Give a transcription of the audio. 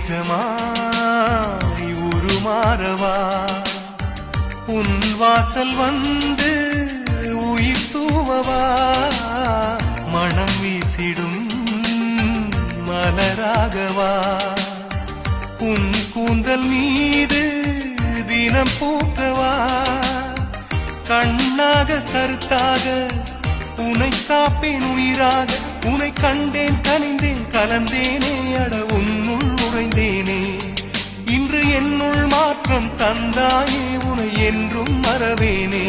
தெய்வீகமாய் உருமாறவா உன் வாசல் வந்து உயிர் தூவவா மனம் வீசிடும் மலராகவா உன் கூந்தல் மீது தினம் பூக்கவா கண்ணாக கருத்தாக உனை காப்பேன் உயிராக உனை கண்டேன் கனிந்தேன் கலந்தேனே அட உன்னுள் உறைந்தேனே இன்று என்னுள் மாற்றம் தந்தாயே உனை என்றும் மறவேனே